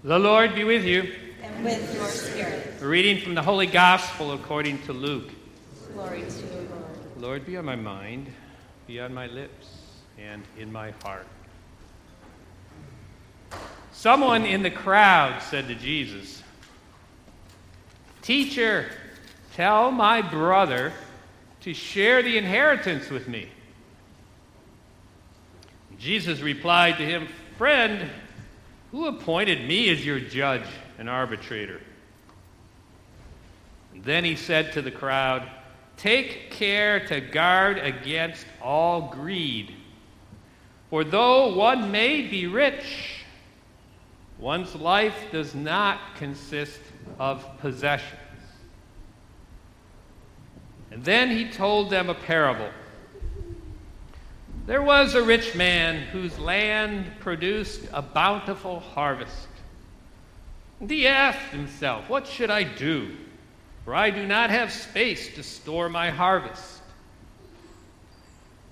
The Lord be with you. And with your spirit. A reading from the Holy Gospel according to Luke. Glory to you, Lord. Lord, be on my mind, be on my lips, and in my heart. Someone in the crowd said to Jesus, "Teacher, tell my brother to share the inheritance with me." Jesus replied to him, "Friend, who appointed me as your judge and arbitrator?" And then he said to the crowd, "Take care to guard against all greed. For though one may be rich, one's life does not consist of possessions." And then he told them a parable. There was a rich man whose land produced a bountiful harvest. And he asked himself, "What should I do? For I do not have space to store my harvest."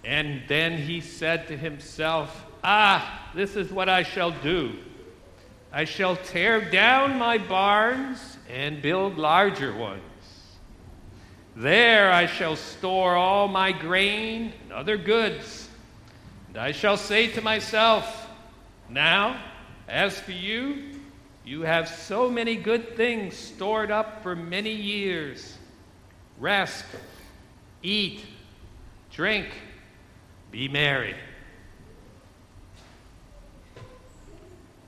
And then he said to himself, "This is what I shall do. I shall tear down my barns and build larger ones. There I shall store all my grain and other goods. And I shall say to myself, now, as for you, you have so many good things stored up for many years. Rest, eat, drink, be merry."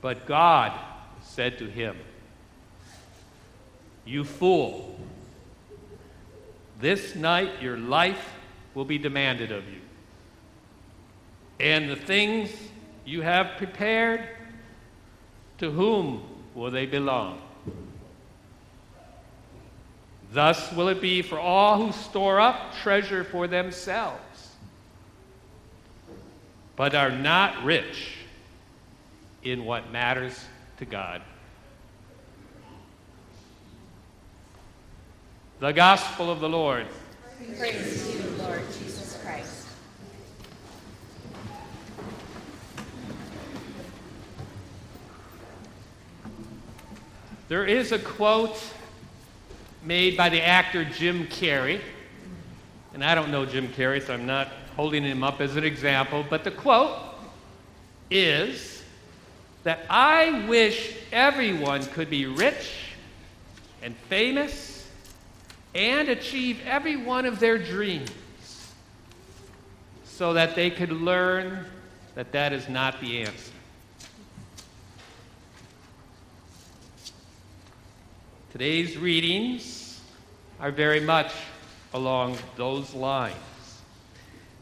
But God said to him, "You fool, this night your life will be demanded of you. And the things you have prepared, to whom will they belong? Thus will it be for all who store up treasure for themselves, but are not rich in what matters to God." The Gospel of the Lord. Praise to you, Lord Jesus Christ. There is a quote made by the actor Jim Carrey, and I don't know Jim Carrey, so I'm not holding him up as an example, but the quote is that I wish everyone could be rich and famous and achieve every one of their dreams, so that they could learn that that is not the answer. Today's readings are very much along those lines.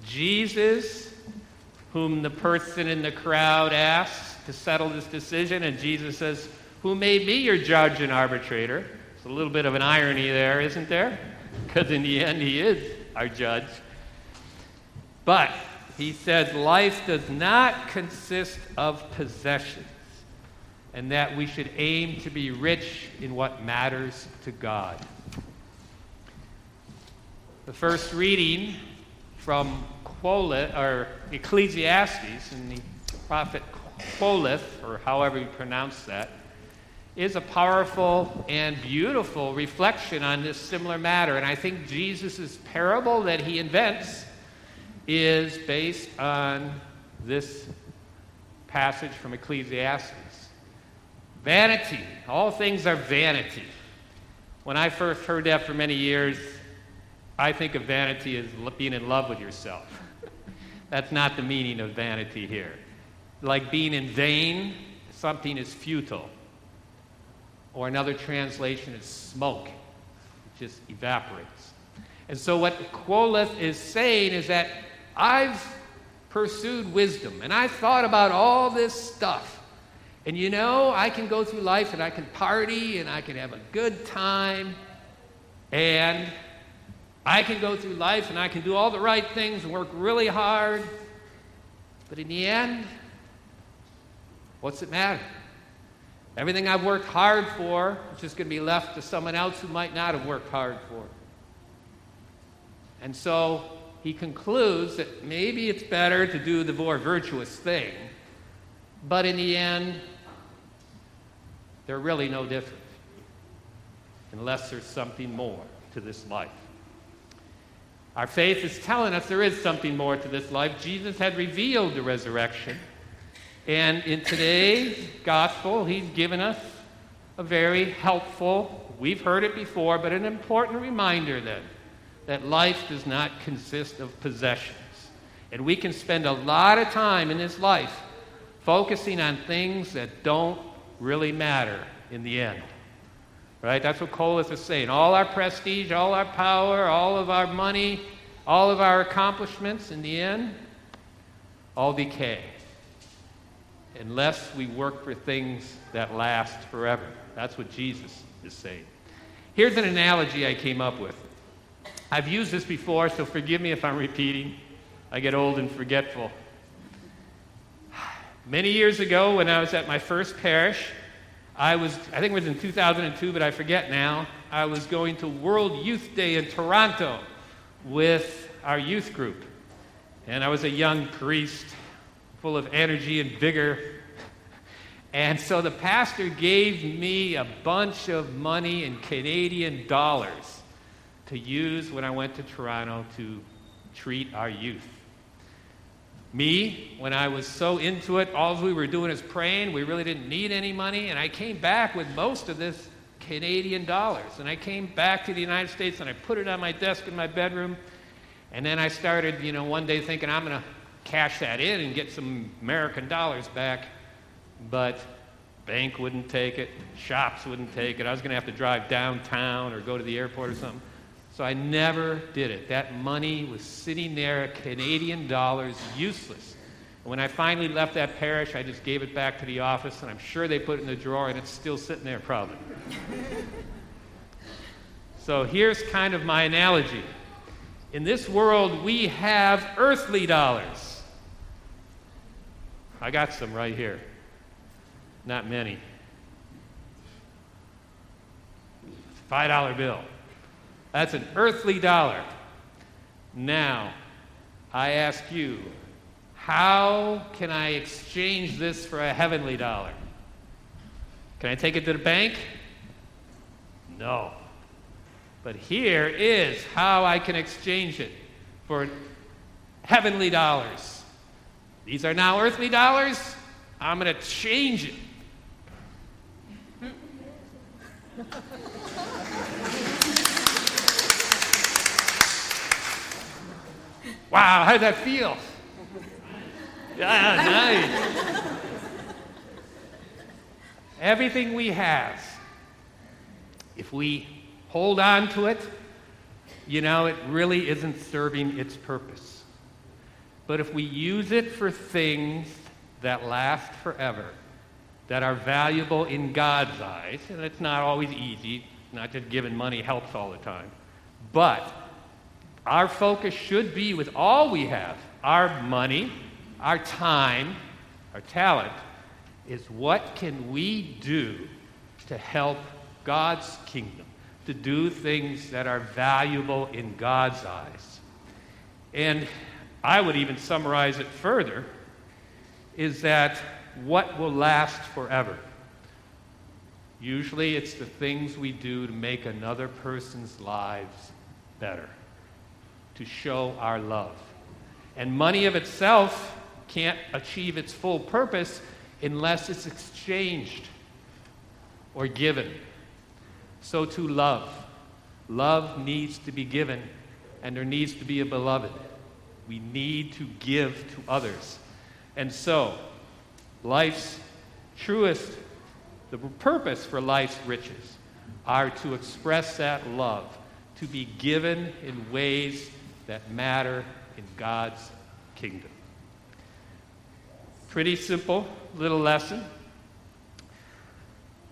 Jesus, whom the person in the crowd asks to settle this decision, and Jesus says, "Who made me your judge and arbitrator?" It's a little bit of an irony there, isn't there? Because in the end, he is our judge. But he says life does not consist of possessions, and that we should aim to be rich in what matters to God. The first reading from Qoheleth, or Ecclesiastes, and the prophet Qoheleth, or however you pronounce that, is a powerful and beautiful reflection on this similar matter. And I think Jesus' parable that he invents is based on this passage from Ecclesiastes. Vanity. All things are vanity. When I first heard that for many years, I think of vanity as being in love with yourself. That's not the meaning of vanity here. Like being in vain, something is futile. Or another translation is smoke. It just evaporates. And so what Qoheleth is saying is that I've pursued wisdom, and I've thought about all this stuff. And you know, I can go through life and I can party and I can have a good time, and I can go through life and I can do all the right things and work really hard. But in the end, what's it matter? Everything I've worked hard for is just going to be left to someone else who might not have worked hard for it. And so he concludes that maybe it's better to do the more virtuous thing, but in the end, they're really no different, unless there's something more to this life. Our faith is telling us there is something more to this life. Jesus had revealed the resurrection. And in today's gospel, he's given us a very helpful, we've heard it before, but an important reminder then that life does not consist of possessions. And we can spend a lot of time in this life focusing on things that don't really matter in the end. Right? That's what Qoheleth is saying. All our prestige, all our power, all of our money, all of our accomplishments, in the end, all decay. Unless we work for things that last forever. That's what Jesus is saying. Here's an analogy I came up with. I've used this before, so forgive me if I'm repeating. I get old and forgetful. Many years ago, when I was at my first parish, I think it was in 2002, but I forget now, I was going to World Youth Day in Toronto with our youth group. And I was a young priest, full of energy and vigor. And so the pastor gave me a bunch of money in Canadian dollars to use when I went to Toronto to treat our youth. Me, when I was so into it, all we were doing is praying. We really didn't need any money. And I came back with most of this Canadian dollars. And I came back to the United States and I put it on my desk in my bedroom. And then I started, one day thinking I'm going to cash that in and get some American dollars back. But bank wouldn't take it. Shops wouldn't take it. I was going to have to drive downtown or go to the airport or something. So I never did it. That money was sitting there, Canadian dollars, useless. And when I finally left that parish, I just gave it back to the office, and I'm sure they put it in the drawer, and it's still sitting there probably. So here's kind of my analogy. In this world, we have earthly dollars. I got some right here. Not many. $5 bill. That's an earthly dollar. Now, I ask you, how can I exchange this for a heavenly dollar? Can I take it to the bank? No. But here is how I can exchange it for heavenly dollars. These are now earthly dollars. I'm going to change it. Wow, how did that feel? Yeah, nice. Everything we have, if we hold on to it, it really isn't serving its purpose. But if we use it for things that last forever, that are valuable in God's eyes, and it's not always easy, not just giving money helps all the time, but our focus should be with all we have, our money, our time, our talent, is what can we do to help God's kingdom, to do things that are valuable in God's eyes. And I would even summarize it further, is that what will last forever? Usually it's the things we do to make another person's lives better, to show our love. And money of itself can't achieve its full purpose unless it's exchanged or given. So to love. Love needs to be given, and there needs to be a beloved. We need to give to others. And so, life's truest, the purpose for life's riches are to express that love, to be given in ways that matter in God's kingdom. Pretty simple little lesson.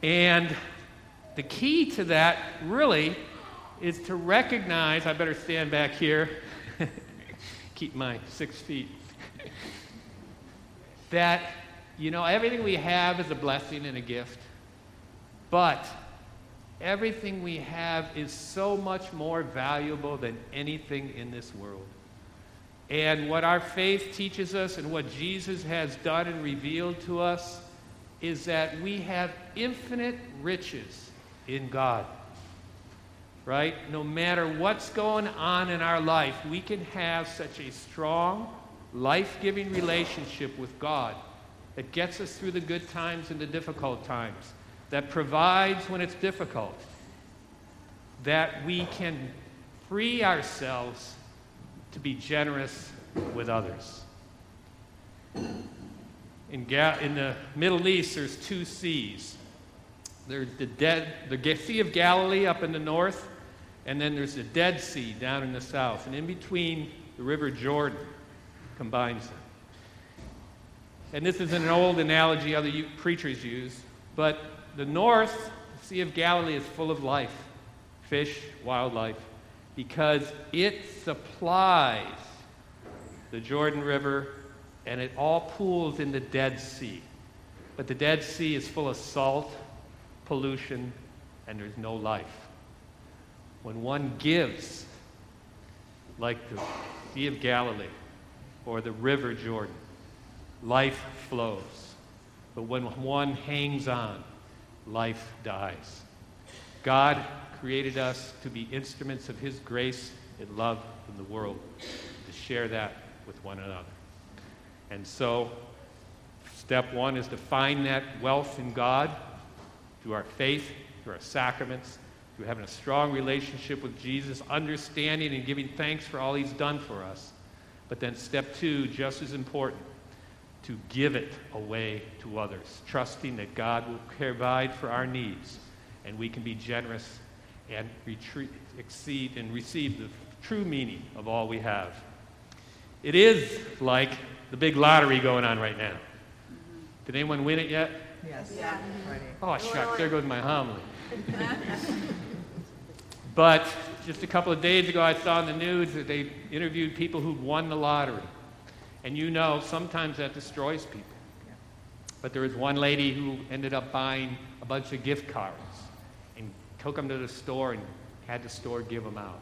And the key to that really is to recognize, I better stand back here, keep my 6 feet, that, everything we have is a blessing and a gift, but everything we have is so much more valuable than anything in this world. And what our faith teaches us and what Jesus has done and revealed to us is that we have infinite riches in God. Right? No matter what's going on in our life, we can have such a strong, life-giving relationship with God that gets us through the good times and the difficult times, that provides when it's difficult, that we can free ourselves to be generous with others. In the Middle East, there's two seas. There's the Sea of Galilee up in the north, and then there's the Dead Sea down in the south. And in between, the River Jordan combines them. And this is an old analogy other preachers use, but the north, the Sea of Galilee, is full of life, fish, wildlife, because it supplies the Jordan River, and it all pools in the Dead Sea. But the Dead Sea is full of salt, pollution, and there's no life. When one gives, like the Sea of Galilee or the River Jordan, life flows. But when one hangs on, life dies. God created us to be instruments of His grace and love in the world, to share that with one another. And so, step one is to find that wealth in God through our faith, through our sacraments, through having a strong relationship with Jesus, understanding and giving thanks for all He's done for us. But then step two, just as important, to give it away to others, trusting that God will provide for our needs, and we can be generous and exceed and receive the true meaning of all we have. It is like the big lottery going on right now. Did anyone win it yet? Yes. Yeah. Oh, shucks, there goes my homily. But just a couple of days ago, I saw in the news that they interviewed people who'd won the lottery. And you know, sometimes that destroys people. But there was one lady who ended up buying a bunch of gift cards and took them to the store and had the store give them out.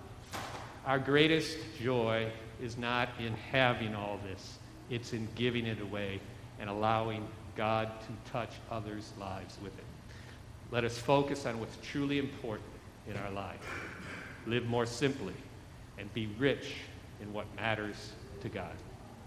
Our greatest joy is not in having all this. It's in giving it away and allowing God to touch others' lives with it. Let us focus on what's truly important in our life. Live more simply and be rich in what matters to God.